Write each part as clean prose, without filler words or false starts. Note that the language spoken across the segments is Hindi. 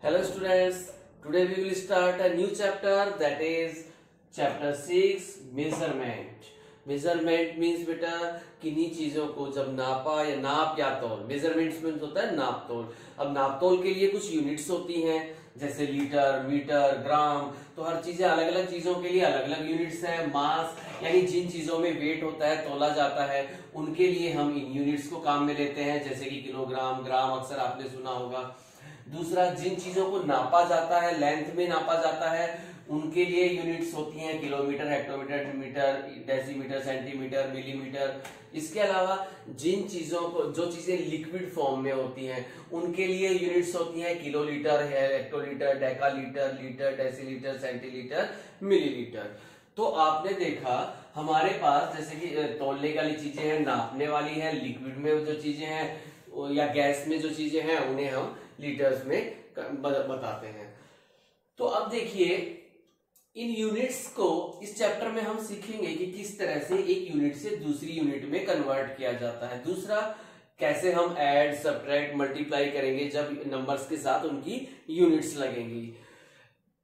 Hello students, today we will start a new chapter, that is chapter 6 measurement. Measurement means बेटा किन्हीं चीजों को जब नापा या नाप या तौल, मेजरमेंट्स मीन्स होता है नाप तोल। अब नाप तोल के लिए कुछ यूनिट्स होती हैं जैसे लीटर, मीटर, ग्राम, तो हर चीजें अलग अलग चीजों के लिए अलग अलग यूनिट्स हैं। मास यानी जिन चीजों में वेट होता है, तोला जाता है, उनके लिए हम इन यूनिट्स को काम में लेते हैं, जैसे कि किलोग्राम, ग्राम अक्सर आपने सुना होगा। दूसरा, जिन चीजों को नापा जाता है, लेंथ में नापा जाता है, उनके लिए यूनिट्स होती हैं kilometre, hectometre, metre, decimetre, centimetre, millimetre. इसके अलावा जिन चीजों को, जो चीजें लिक्विड फॉर्म में होती हैं, उनके लिए यूनिट्स होती हैं kilolitre, hectolitre, decalitre, litre, decilitre, centilitre, millilitre. तो आपने देखा हमारे पास जैसे कि तौलने वाली चीजें हैं, नापने वाली है, लिक्विड में जो चीजें हैं या गैस में जो चीजें हैं उन्हें हम लीटर्स में बताते हैं। तो अब देखिए इन यूनिट्स को इस चैप्टर में हम सीखेंगे कि किस तरह से एक यूनिट से दूसरी यूनिट में कन्वर्ट किया जाता है। दूसरा, कैसे हम ऐड, सब्ट्रैक्ट, मल्टीप्लाई करेंगे जब नंबर्स के साथ उनकी यूनिट्स लगेंगी।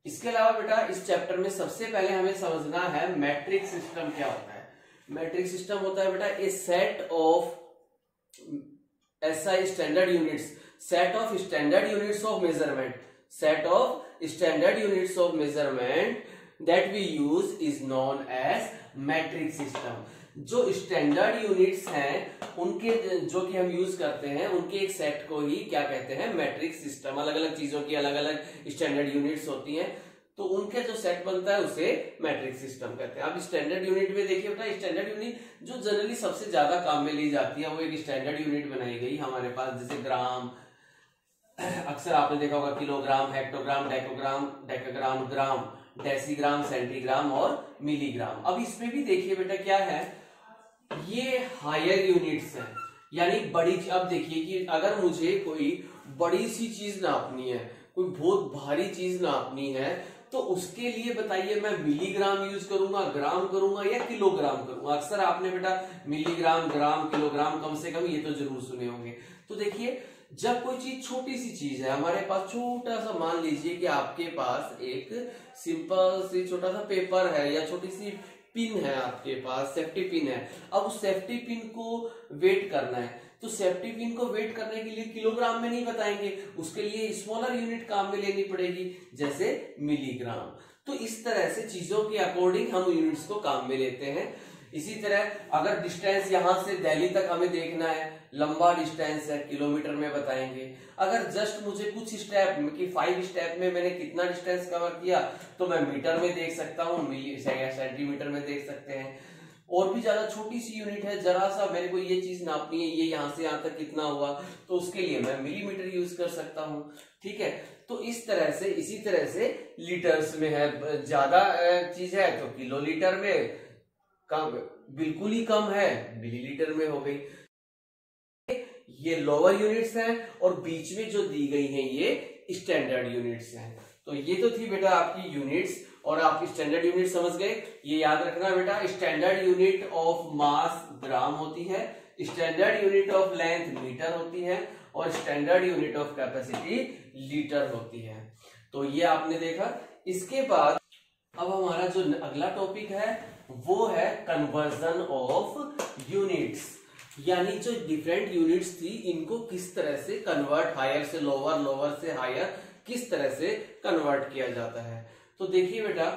इसके अलावा बेटा इस चैप्टर में सबसे पहले हमें समझना है मैट्रिक सिस्टम क्या होता है। मैट्रिक सिस्टम होता है बेटा a set of SI standard units, set of standard units of measurement, set of standard units of measurement that we use is known as metric system। जो स्टैंडर्ड यूनिट्स हैं उनके, जो कि हम यूज करते हैं, उनके एक सेट को ही क्या कहते हैं, मैट्रिक सिस्टम। अलग अलग चीजों की अलग अलग स्टैंडर्ड यूनिट्स होती हैं, तो उनके जो सेट बनता है उसे मैट्रिक सिस्टम कहते हैं। अब स्टैंडर्ड यूनिट में देखिए बेटा, स्टैंडर्ड यूनिट जो जनरली सबसे ज्यादा काम में ली जाती है वो एक स्टैंडर्ड यूनिट बनाई गई हमारे पास, जैसे ग्राम, अक्सर आपने देखा होगा kilogram, hectogram, डेकोग्राम, decagram, gram, decigram, centigram और मिलीग्राम। अब इसमें भी देखिए बेटा क्या है, ये हायर यूनिट्स हैं, यानी बड़ी। अब देखिए कि अगर मुझे कोई बड़ी सी चीज नापनी है, कोई बहुत भारी चीज नापनी है, तो उसके लिए बताइए मैं मिलीग्राम यूज करूंगा, ग्राम करूंगा या किलोग्राम करूंगा। अक्सर आपने बेटा मिलीग्राम, ग्राम, किलोग्राम कम से कम ये तो जरूर सुने होंगे। तो देखिए जब कोई चीज, छोटी सी चीज है हमारे पास, छोटा सा, मान लीजिए कि आपके पास एक सिंपल सी छोटा सा पेपर है या छोटी सी पिन है आपके पास, सेफ्टी पिन है। अब उस सेफ्टी पिन को वेट करना है, तो सेफ्टी पिन को वेट करने के लिए किलोग्राम में नहीं बताएंगे, उसके लिए स्मॉलर यूनिट काम में लेनी पड़ेगी, जैसे मिलीग्राम। तो इस तरह से चीजों के अकॉर्डिंग हम यूनिट्स को काम में लेते हैं। इसी तरह अगर डिस्टेंस यहां से दिल्ली तक हमें देखना है, लंबा डिस्टेंस है, किलोमीटर में बताएंगे। अगर जस्ट मुझे कुछ स्टेप कि 5 स्टेप में मैंने कितना डिस्टेंस कवर किया, तो मैं मीटर में देख सकता हूँ, सेंटीमीटर में देख सकते हैं। और भी ज्यादा छोटी सी यूनिट है, जरा सा मेरे को ये चीज नापनी है, ये यहां से यहां तक कितना हुआ, तो उसके लिए मैं मिलीमीटर यूज कर सकता हूं। ठीक है, तो इस तरह से, इसी तरह से लीटर्स में है, ज्यादा चीज है तो किलोलीटर में, कम, बिल्कुल ही कम है, मिलीलीटर में हो गई। ये लोअर यूनिट्स हैं और बीच में जो दी गई हैं ये स्टैंडर्ड यूनिट्स हैं। तो ये तो थी बेटा आपकी यूनिट्स, और आप स्टैंडर्ड यूनिट समझ गए। ये याद रखना बेटा, standard unit of mass gram होती है, standard unit of length metre होती है, और standard unit of capacity litre होती है। तो ये आपने देखा। इसके बाद अब हमारा जो अगला टॉपिक है वो है कन्वर्जन ऑफ यूनिट्स, यानी जो डिफरेंट यूनिट्स थी इनको किस तरह से कन्वर्ट, हायर से लोअर, लोअर से हायर, किस तरह से कन्वर्ट किया जाता है। तो देखिए बेटा,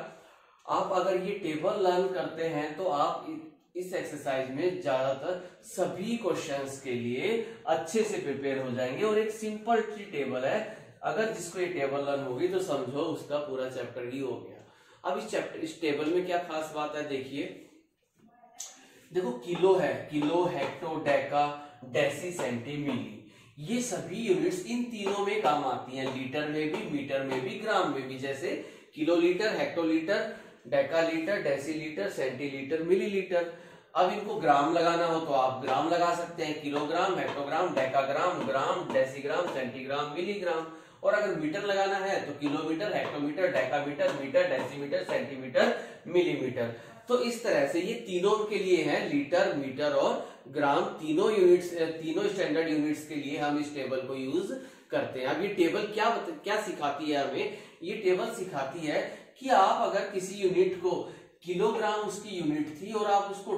आप अगर ये टेबल लर्न करते हैं तो आप इस एक्सरसाइज में ज्यादातर सभी क्वेश्चंस के लिए अच्छे से प्रिपेयर हो जाएंगे। और एक सिंपल सी टेबल है, अगर जिसको ये टेबल लर्न होगी तो समझो उसका पूरा चैप्टर ही हो गया। अब इस टेबल में क्या खास बात है, देखिए, देखो किलो है, kilo, hecto, deca, deci, centi, milli, ये सभी यूनिट्स इन तीनों में काम आती हैं, लीटर में भी, मीटर में भी, ग्राम में भी। जैसे kilolitre, hectolitre, डेकालीटर, decilitre, centilitre, millilitre. अब इनको ग्राम लगाना हो तो आप ग्राम लगा सकते हैं, kilogram, hectogram, decagram, gram, decigram, centigram, milligram. और अगर मीटर लगाना है तो kilometre, hectometre, decametre, metre, decimetre, centimetre, millimetre. तो इस तरह से ये तीनों के लिए है, लीटर, मीटर और ग्राम, तीनों यूनिट्स, तीनों स्टैंडर्ड यूनिट्स के लिए हम इस टेबल को यूज करते हैं। अब ये टेबल क्या सिखाती है हमें? ये टेबल सिखाती है कि आप अगर किसी यूनिट को, किलोग्राम उसकी यूनिट थी और आप उसको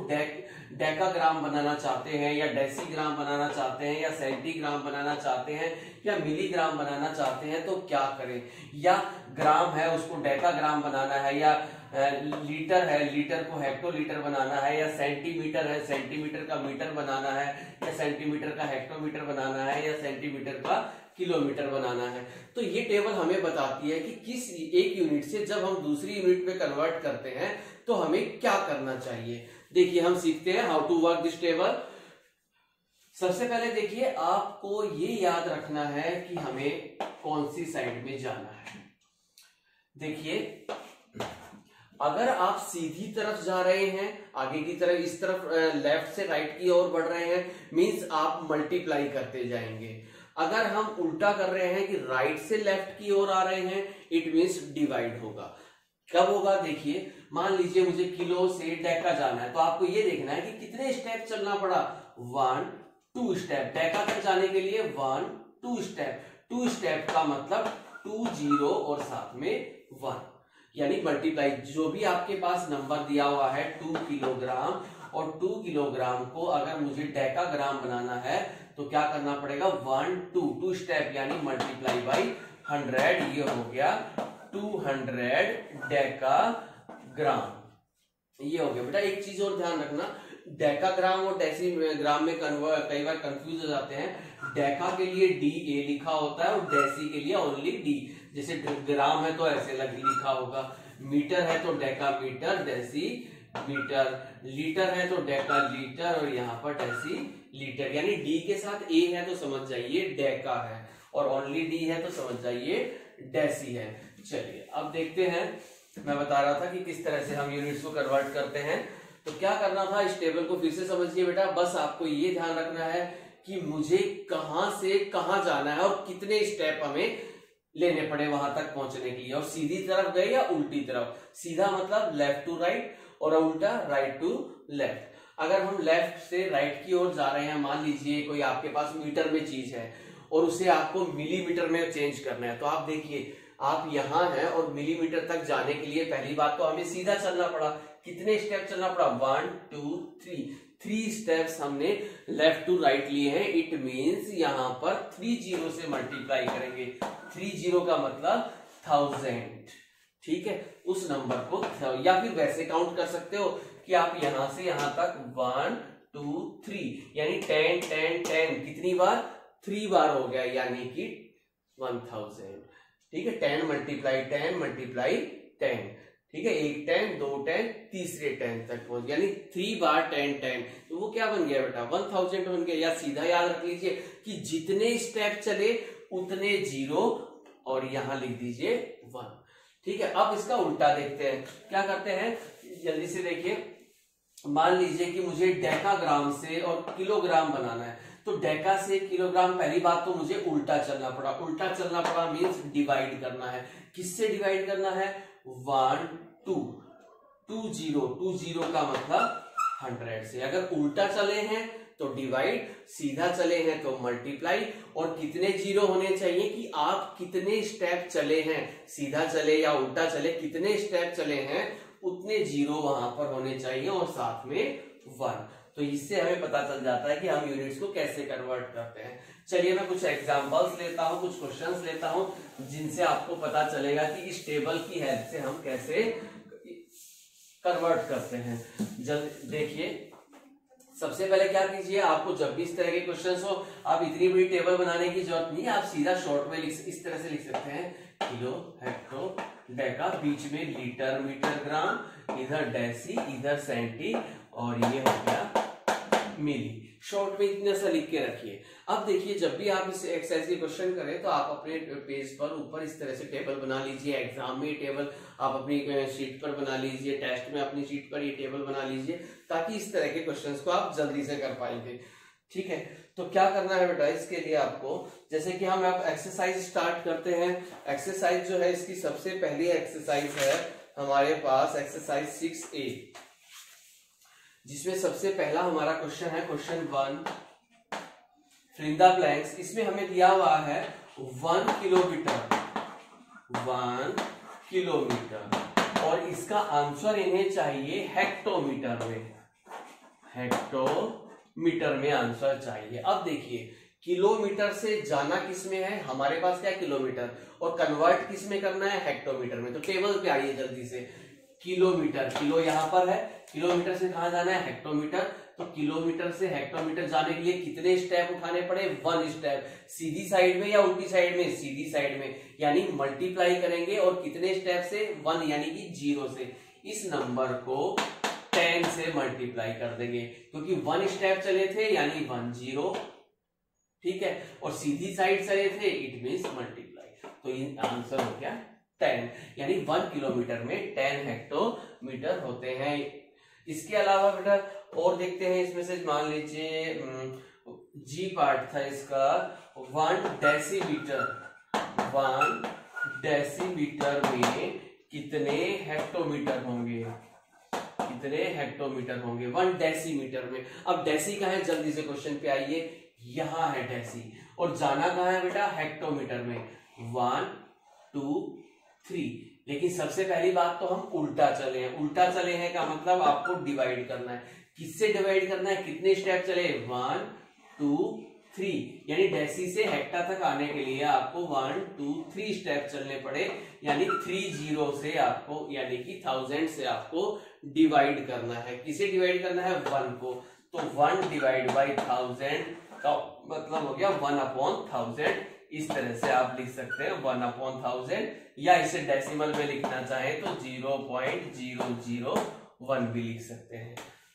डेकाग्राम बनाना चाहते हैं या डेसीग्राम बनाना चाहते हैं या सेंटीग्राम बनाना चाहते हैं या मिलीग्राम बनाना चाहते हैं तो क्या करें। या ग्राम है उसको डेकाग्राम बनाना है, या लीटर है लीटर को हेक्टोलीटर बनाना है, या सेंटीमीटर है सेंटीमीटर का मीटर बनाना है, या सेंटीमीटर का हेक्टोमीटर बनाना है, या सेंटीमीटर का किलोमीटर बनाना है। तो ये टेबल हमें बताती है कि किस एक यूनिट से जब हम दूसरी यूनिट में कन्वर्ट करते हैं तो हमें क्या करना चाहिए। देखिए हम सीखते हैं how to work this table. सबसे पहले देखिए आपको ये याद रखना है कि हमें कौन सी साइड में जाना है। देखिए अगर आप सीधी तरफ जा रहे हैं, आगे की तरफ, इस तरफ लेफ्ट से राइट की ओर बढ़ रहे हैं, मींस आप मल्टीप्लाई करते जाएंगे। अगर हम उल्टा कर रहे हैं कि राइट से लेफ्ट की ओर आ रहे हैं, इट मींस डिवाइड होगा। कब होगा? देखिए मान लीजिए मुझे किलो से डेका जाना है, तो आपको ये देखना है कि कितने स्टेप चलना पड़ा। 1 2 स्टेप। डेका तक जाने के लिए 1 2 स्टेप। 2 स्टेप का मतलब 2 0 और साथ में 1, यानी मल्टीप्लाई। जो भी आपके पास नंबर दिया हुआ है 2 किलोग्राम, और 2 किलोग्राम को अगर मुझे डेकाग्राम बनाना है तो क्या करना पड़ेगा? 1 2 स्टेप, यानी मल्टीप्लाई बाई 100। ये हो गया 200 डेकाग्राम। ये हो गया बेटा। एक चीज और ध्यान रखना, डेकाग्राम और डेसीग्राम में कई बार कंफ्यूज हो जाते हैं। डेका के लिए DA लिखा होता है और डेसी के लिए ओनली D। जैसे ग्राम है तो ऐसे लिखा होगा, मीटर है तो deca metre deci metre, litre है तो डेका लीटर, और यहाँ पर डेसी लीटर। यानी D के साथ A है तो समझ जाइए डेका है, और ओनली D है तो समझ जाइए डेसी है। चलिए अब देखते हैं, मैं बता रहा था कि किस तरह से हम यूनिट्स को कन्वर्ट करते हैं। तो क्या करना था, इस टेबल को फिर से समझिए बेटा। बस आपको ये ध्यान रखना है कि मुझे कहां से कहां जाना है और कितने स्टेप हमें लेने पड़े वहां तक पहुंचने के लिए। और सीधी तरफ गए या उल्टी तरफ। सीधा मतलब लेफ्ट टू राइट, और उल्टा राइट टू लेफ्ट। अगर हम लेफ्ट से राइट की ओर जा रहे हैं, मान लीजिए कोई आपके पास मीटर में चीज है और उसे आपको मिलीमीटर में चेंज करना है, तो आप देखिए आप यहां हैं और मिलीमीटर तक जाने के लिए पहली बात तो हमें सीधा चलना पड़ा। कितने स्टेप चलना पड़ा? 1 2 3 स्टेप्स हमने लेफ्ट टू राइट लिए हैं। इट मींस यहां पर 3 0 से मल्टीप्लाई करेंगे। 3 0 का मतलब 1000। ठीक है, उस नंबर को, या फिर वैसे काउंट कर सकते हो कि आप यहां से यहां तक 1 2 3, यानी 10 10 10 कितनी बार? 3 बार हो गया, यानी कि 1000। ठीक है, 10 मल्टीप्लाई 10 मल्टीप्लाई 10। ठीक है, 1 10 2 10 तीसरे 10 तक पहुंच, यानी 3 बार 10 10, तो वो क्या बन गया बेटा? 1000 बन गया। या सीधा याद रख लीजिए कि जितने स्टेप चले उतने 0, और यहां लिख दीजिए 1। ठीक है, अब इसका उल्टा देखते हैं। क्या करते हैं, जल्दी से देखिए। मान लीजिए कि मुझे डेकाग्राम से और किलोग्राम बनाना है, तो डेका से किलोग्राम, पहली बात तो मुझे उल्टा चलना पड़ा। उल्टा चलना पड़ा मीन्स डिवाइड करना है। किससे डिवाइड करना है? 1 2 2 0 2 0 का मतलब 100 से। अगर उल्टा चले हैं तो डिवाइड, सीधा चले हैं तो मल्टीप्लाई। और कितने जीरो होने चाहिए कि आप कितने स्टेप चले हैं, सीधा चले या उल्टा चले, कितने स्टेप चले हैं उतने जीरो वहां पर होने चाहिए, और साथ में 1। तो इससे हमें पता चल जाता है कि हम यूनिट्स को कैसे कन्वर्ट करते हैं। चलिए मैं कुछ एग्जांपल्स लेता हूं, कुछ क्वेश्चंस लेता हूं, जिनसे आपको पता चलेगा कि इस टेबल की हेल्प से हम कैसे कन्वर्ट करते हैं। जल्द देखिए, सबसे पहले क्या कीजिए, आपको जब भी इस तरह के क्वेश्चंस हो, आप इतनी बड़ी टेबल बनाने की जरूरत नहीं है, आप सीधा शॉर्ट में इस तरह से लिख सकते हैं, किलो हेक्टो डेका, बीच में लीटर मीटर ग्राम, इधर डेसी इधर सेंटी, और ये हो गया मिली। शॉर्ट में इतना सा लिख के रखिए। अब देखिए, जब भी आप इस एक्सरसाइज के क्वेश्चन करें तो आप अपने पेज पर ऊपर इस तरह से टेबल बना लीजिए। एग्जाम में ये टेबल आप अपनी शीट पर बना लीजिए, टेस्ट में अपनी शीट पर ये टेबल बना लीजिए, ताकि इस तरह के क्वेश्चंस को आप जल्दी से कर पाएंगे। ठीक है, तो क्या करना है बेटा इसके लिए आपको, जैसे कि हम आप एक्सरसाइज स्टार्ट करते हैं। एक्सरसाइज जो है, इसकी सबसे पहली एक्सरसाइज है हमारे पास एक्सरसाइज 6A, जिसमें सबसे पहला हमारा क्वेश्चन है question 1, fill in the blanks. इसमें हमें दिया हुआ है 1 किलोमीटर, 1 किलोमीटर, और इसका आंसर इन्हें चाहिए हेक्टोमीटर में, हेक्टोमीटर में आंसर चाहिए। अब देखिए किलोमीटर से जाना किस में है, हमारे पास क्या है किलोमीटर, और कन्वर्ट किस में करना है, हेक्टोमीटर में। तो टेबल पे आइए जल्दी से, किलोमीटर, किलो यहां पर है, किलोमीटर से कहां जाना है, हेक्टोमीटर। तो किलोमीटर से हेक्टोमीटर जाने के लिए कितने स्टेप उठाने पड़े, 1 स्टेप। सीधी साइड में या उल्टी साइड में, सीधी साइड में, यानी मल्टीप्लाई करेंगे, और कितने स्टेप से, 1 यानी कि 0 से। इस नंबर को 10 से मल्टीप्लाई कर देंगे, क्योंकि 1 स्टेप चले थे यानी 1 0, ठीक है, और सीधी साइड चले थे, इट मीन्स मल्टीप्लाई। तो ये आंसर हो गया 10, यानी 1 किलोमीटर में 10 हेक्टोमीटर होते हैं। इसके अलावा बेटा और देखते हैं इसमें से, मान लीजिए जी पार्ट था इसका, 1 डेसीमीटर, 1 डेसीमीटर में कितने हेक्टोमीटर होंगे, कितने हेक्टोमीटर होंगे 1 डेसीमीटर में। अब डेसी कहाँ है, जल्दी से क्वेश्चन पे आइए, यहां है डेसी, और जाना कहां है बेटा, हेक्टोमीटर में, 1 2 3। लेकिन सबसे पहली बात तो हम उल्टा चले हैं, उल्टा चले हैं का मतलब आपको डिवाइड करना है। किससे डिवाइड करना है, कितने स्टेप चले, 1 2 3, यानी डेसी से हेक्टा तक आने के लिए आपको 1 2 3 स्टेप चलने पड़े, यानी 30 से आपको, यानी कि 1000 से आपको डिवाइड करना है। किसे डिवाइड करना है, 1 को। तो 1 डिवाइड बाई 1000 का मतलब हो गया 1/1000। इस तरह से आप लिख सकते हैं 1/1000, या इसे डेसिमल में लिखना चाहें तो 0.001 भी लिख सकते हैं।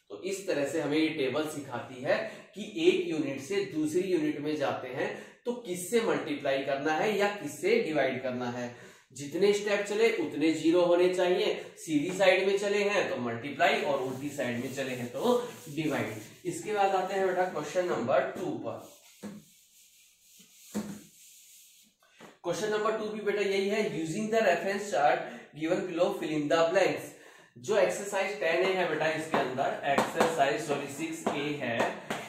तो इस तरह से हमें ये टेबल सिखाती है कि एक यूनिट से दूसरी यूनिट में जाते हैं तो किससे मल्टीप्लाई करना है या किससे डिवाइड करना है। जितने स्टेप चले उतने 0 होने चाहिए, सीधी साइड में चले हैं तो मल्टीप्लाई, और उल्टी साइड में चले हैं तो डिवाइड। इसके बाद आते हैं बेटा क्वेश्चन नंबर 2 पर। क्वेश्चन नंबर 2 भी बेटा यही है, using the reference chart given below fill in the blanks. जो एक्सरसाइज 10A है बेटा, इसके अंदर एक्सरसाइज 6A है,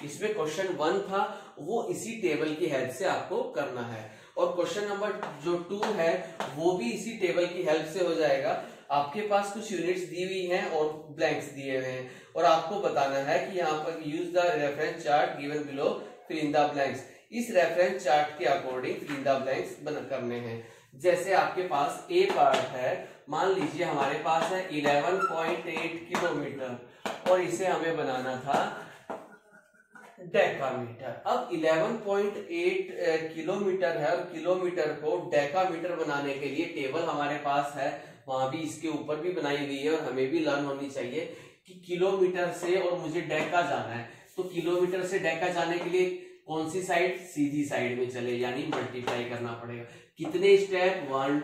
इसमें क्वेश्चन 1 था, वो इसी टेबल की हेल्प से आपको करना है, और क्वेश्चन नंबर जो 2 है वो भी इसी टेबल की हेल्प से हो जाएगा। आपके पास कुछ यूनिट्स दी हुई हैं और ब्लैंक्स दिए हुए हैं, और आपको बताना है कि यहाँ पर use the reference chart given below fill in the blanks. इस रेफरेंस चार्ट के according fill in the blanks करने हैं। जैसे आपके पास ए पार्ट है, मान लीजिए हमारे पास है 11.8 किलोमीटर, और इसे हमें बनाना था डेकामीटर। अब 11.8 किलोमीटर है, और किलोमीटर को डेकामीटर बनाने के लिए टेबल हमारे पास है, वहां भी इसके ऊपर भी बनाई हुई है, और हमें भी लर्न होनी चाहिए कि किलोमीटर से और मुझे डेका जाना है, तो किलोमीटर से डेका जाने के लिए कौन सी साइड, सीधी साइड में चले, यानी मल्टीप्लाई करना पड़ेगा। कितने स्टेप, 1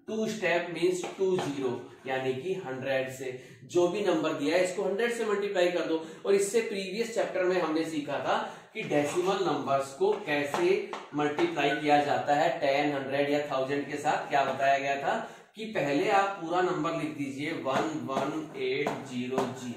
2 स्टेप मीन्स 20, यानी कि 100 से। जो भी नंबर दिया है इसको 100 से मल्टीप्लाई कर दो। और इससे प्रीवियस चैप्टर में हमने सीखा था कि डेसिमल नंबर्स को कैसे मल्टीप्लाई किया जाता है 10, 100 या 1000 के साथ। क्या बताया गया था कि पहले आप पूरा नंबर लिख दीजिए 11800।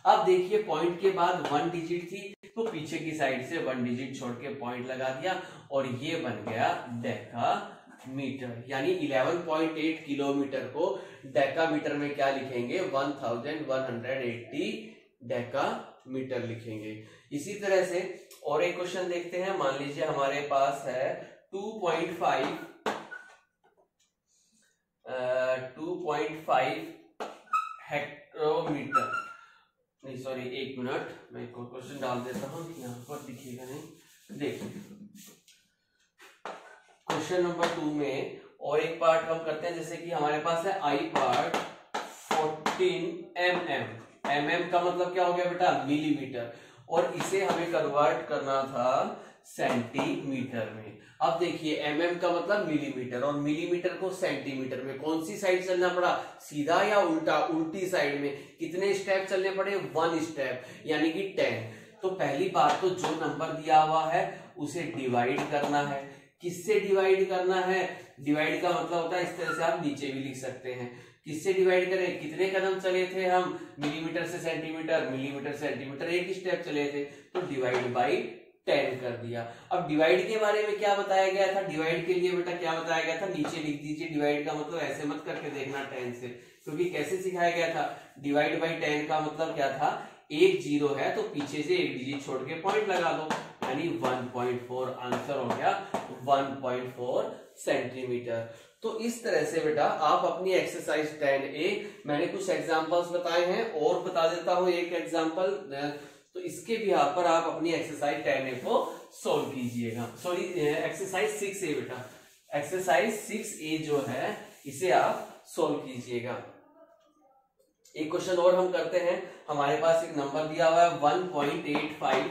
अब देखिए पॉइंट के बाद 1 डिजिट थी, तो पीछे की साइड से 1 डिजिट छोड़ के पॉइंट लगा दिया, और ये बन गया डेकामीटर। यानी 11.8 किलोमीटर को डेकामीटर में क्या लिखेंगे, 1180 डेकामीटर लिखेंगे। इसी तरह से और एक क्वेश्चन देखते हैं। मान लीजिए हमारे पास है 2.5 हेक्टोमीटर, नहीं सॉरी, एक मिनट, मैं एक क्वेश्चन डाल देता हूँ, यहाँ पर दिखेगा नहीं। देखिए क्वेश्चन नंबर 2 में और एक पार्ट हम करते हैं, जैसे कि हमारे पास है आई पार्ट 14 mm का मतलब क्या हो गया बेटा, मिलीमीटर, और इसे हमें कन्वर्ट करना था सेंटीमीटर में। अब देखिए mm का मतलब मिलीमीटर, और मिलीमीटर को सेंटीमीटर में कौन सी साइड चलना पड़ा, सीधा या उल्टा, उल्टी साइड में। कितने स्टेप चलने पड़े, 1 स्टेप, यानी कि 10। तो पहली बात तो जो नंबर दिया हुआ है उसे डिवाइड करना है। किससे डिवाइड करना है, डिवाइड का मतलब होता है, इस तरह से आप नीचे भी लिख सकते हैं, किससे डिवाइड करें, कितने कदम चले थे हम, मिलीमीटर से सेंटीमीटर, मिलीमीटर से सेंटीमीटर, एक स्टेप चले थे, तो डिवाइड बाई 10 कर दिया। अब डिवाइड के बारे में क्या बताया गया था, डिवाइड के लिए बेटा क्या बताया गया था, नीचे लिख दीजिए। डिवाइड का मतलब ऐसे मत करके देखना 10 से, क्योंकि कैसे सिखाया गया था, डिवाइड बाई 10 का मतलब क्या था, एक जीरो है तो पीछे से एक डिजिट छोड़ के पॉइंट लगा दो, यानी 1.4 आंसर हो गया 1.4 सेंटीमीटर। तो इस तरह से बेटा आप अपनी एक्सरसाइज 10A, मैंने कुछ एग्जांपल्स बताए हैं और बता देता हूं एक एग्जांपल, तो इसके बिहार पर आप अपनी एक्सरसाइज 10A को सोल्व कीजिएगा। सॉरी एक्सरसाइज 6A बेटा, एक्सरसाइज 6A जो है इसे आप सोल्व कीजिएगा। एक क्वेश्चन और हम करते हैं। हमारे पास एक नंबर दिया हुआ है 1.85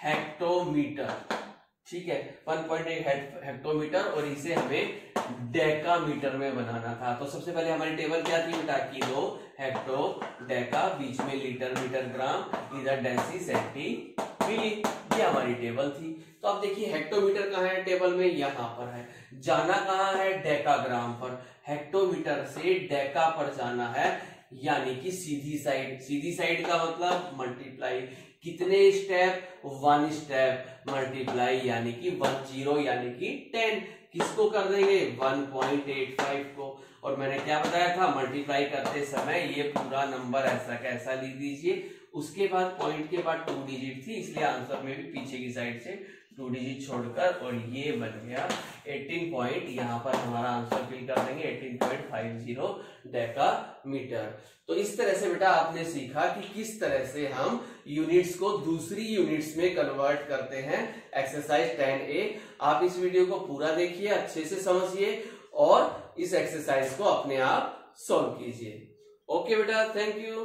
हेक्टोमीटर, ठीक है, 1.8 हेक्टोमीटर, और इसे हमें डेकामीटर में बनाना था। तो सबसे पहले हमारी टेबल क्या थी बेटा, किलो, हेक्टो, डेका, बीच में लीटर, मीटर, ग्राम, इधर डेसी, सेंटी, मिली, ये हमारी टेबल थी। तो अब देखिए हेक्टोमीटर कहाँ है टेबल में, यहाँ पर है। जाना कहाँ है, डेकाग्राम पर। हेक्टोमीटर से डेका पर जाना है, यानी कि सीधी साइड। सीधी साइड का मतलब मल्टीप्लाई, कितने स्टेप, 1 स्टेप, मल्टीप्लाई यानी कि 10 यानी कि 10, किसको कर देंगे, 1.85 को। और मैंने क्या बताया था, मल्टीप्लाई करते समय ये पूरा नंबर ऐसा कैसा लिख दीजिए, उसके बाद पॉइंट के बाद 2 डिजिट थी, इसलिए आंसर में भी पीछे की साइड से 2 डिजिट छोड़कर, और ये बन गया 18 पॉइंट, यहाँ पर हमारा आंसर फिल कर देंगे 18.50 डेकामीटर। तो इस तरह से बेटा आपने सीखा कि किस तरह से हम यूनिट्स को दूसरी यूनिट्स में कन्वर्ट करते हैं। एक्सरसाइज 10A, आप इस वीडियो को पूरा देखिए, अच्छे से समझिए और इस एक्सरसाइज को अपने आप सॉल्व कीजिए। ओके बेटा, थैंक यू।